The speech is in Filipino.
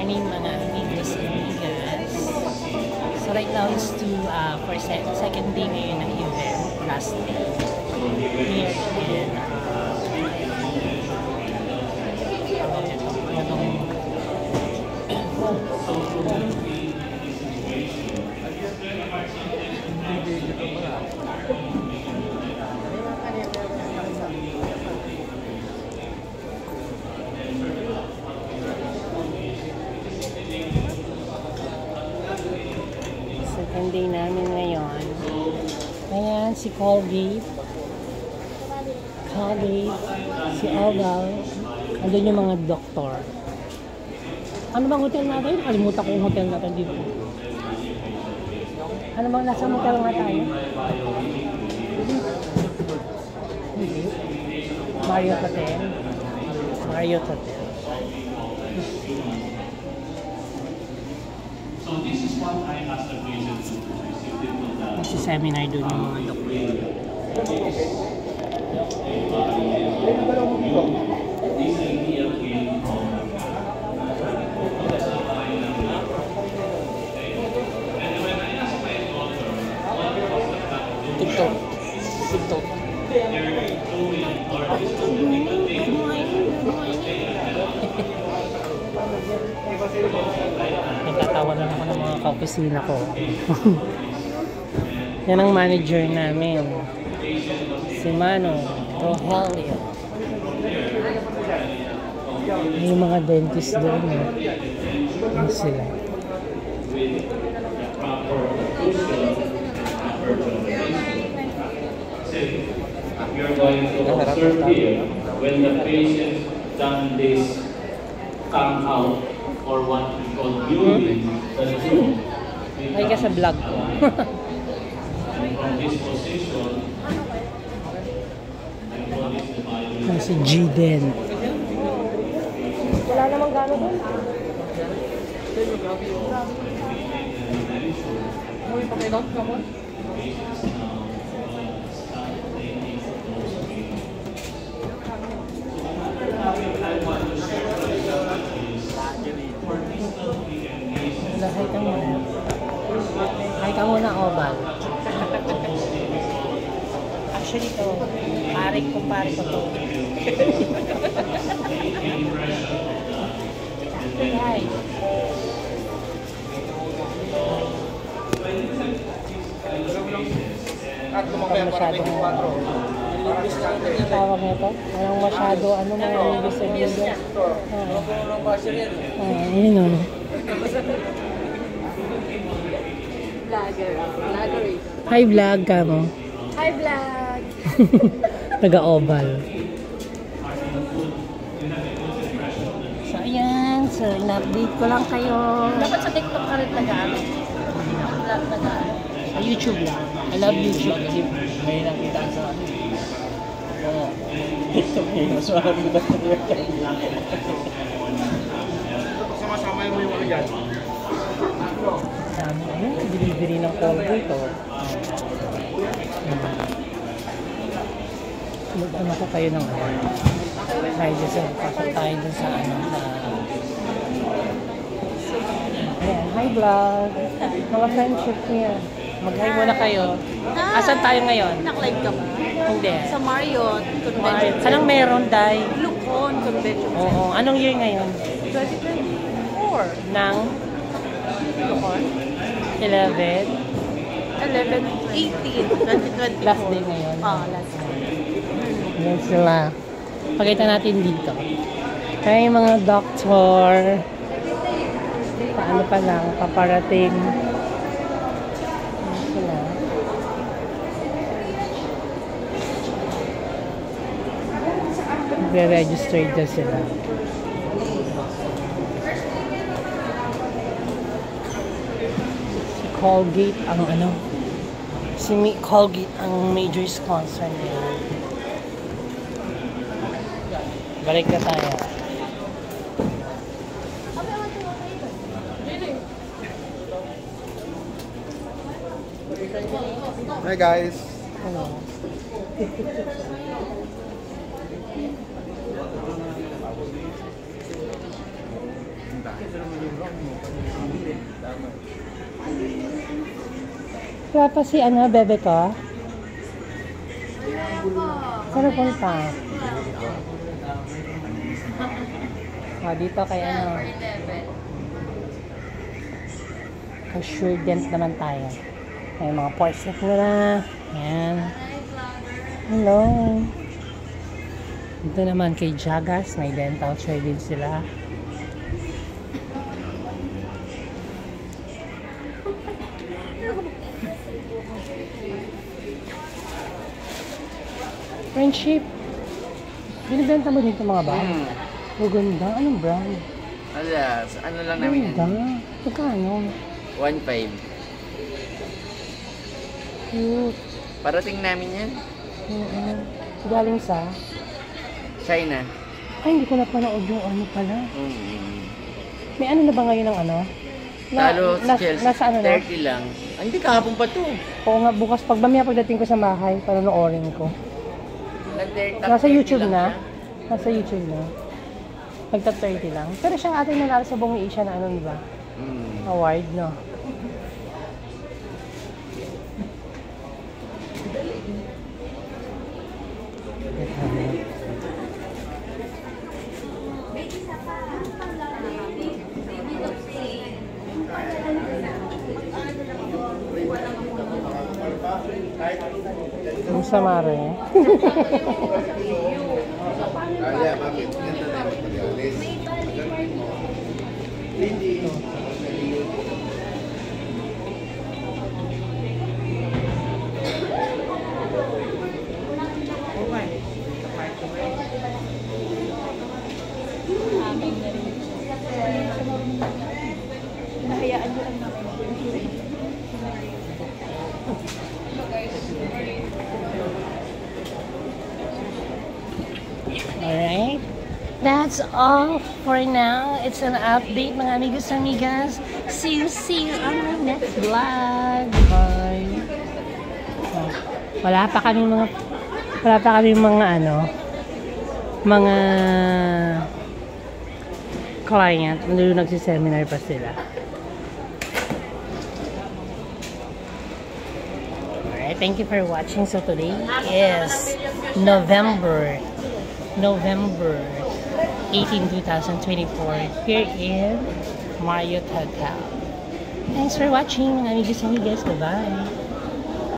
morning mga amigos and amigas. So right now is for second day ngayon ng event, last day. Here in second day namin ngayon. Ayan, si Colgate, si Ogal, andun yung mga doktor. Ano bang hotel natin? Kalimutan ko yung hotel natin dito. Ano bang nasa hotel nga tayo? Hindi. Marriott Hotel. Marriott Hotel. So this is what I asked the patient to receive. Kasi seminar doon yung mga doktor. This idea came from TikTok. Nagtatawa na ako ng mga kaopisina ko. Yan ang manager namin. Si Mano Rogelio. May mga dentist doon. Yan sila. You're going to observe here when the patient done this come out or what we call building the room. Ay ka sa vlog ko. From this position, Si G-Dent. Wala namang gano'n doon. Uy, pakilot ka mo. Hi ka muna. Hi ka muna, Oval. Actually to, pare ko to. Hi. Tawag nito? Walang masyado, ano na yung ibig sabihin doon? Yun o. Vlogger. Hi vlog ka mo. Hi vlog! Taga-Oval. So ayan, so in-update ko lang kayo. Dapat sa TikTok ka rin tagaan. Vlog tagaan. Sa YouTube lang. I love YouTube. May nakita sa TikTok niya, mas marami ba niya? Sumasama mo yung mga yan. Dami ayun, delivery ng Colgate to. Mag-ano ko kayo ng ano. Pasok tayo dun sa ano sa... Ayan, hi vlog. Mga friendship niya. Mag-hi muna kayo. Asan tayo ngayon? Nak-live ka ba? Hindi. Sa Marriott Convention. Anong meron, Day? Lukon Convention. Oo. Anong year ngayon? 2024. Nang Lukon? 11? 11/18, 2024. Last day ngayon. Last day. Yan sila. Pakita natin dito. Ay, mga doktor. Paano pa lang, paparating. Yan sila. Nagre-register dyan sila. Si Colgate ang ano. Si Colgate ang major sponsor nila. Balik na tayo. Hi guys. Hello. Wala pa si ano, bebe ko? Saan punta? Dito kay ano. Assuredent naman tayo. May mga porcelain nila. Ayan. Hello. Dito naman kay Jagas. May dental chair din sila. Friendship. Binibenta mo dito mga bag? Maganda. Anong brand? Alas, ano lang namin Maganda. yan? Magkano? 1.5. Cute. Parating namin yan. Galing sa? China. Ay, hindi ko na panood yung ano pala. Mm. May ano na ba ngayon ng ano? Talo sa Chelsea. Nasa ano na? 30 lang. Ay, hindi kahapon pa to. Oo nga, bukas pagdating ko sa bahay, panonoorin ko. Nasa 30 YouTube lang na? siya. Nasa YouTube na? Magta-30 lang. Pero siyang ating nanalo sa Bungi Asia na ano, di ba? Award, no? Ang sama rin. Nahayaan mo lang namin. Alright. That's all for now. It's an update, mga amigos amigas. See you on my next vlog. Bye. Wala pa kaming mga ano, mga client. Nagsiseminar pa sila. Alright, thank you for watching. So today is November 18, 2024 here in Marriott Hotel. Thanks for watching, mga amigos. Bye-bye.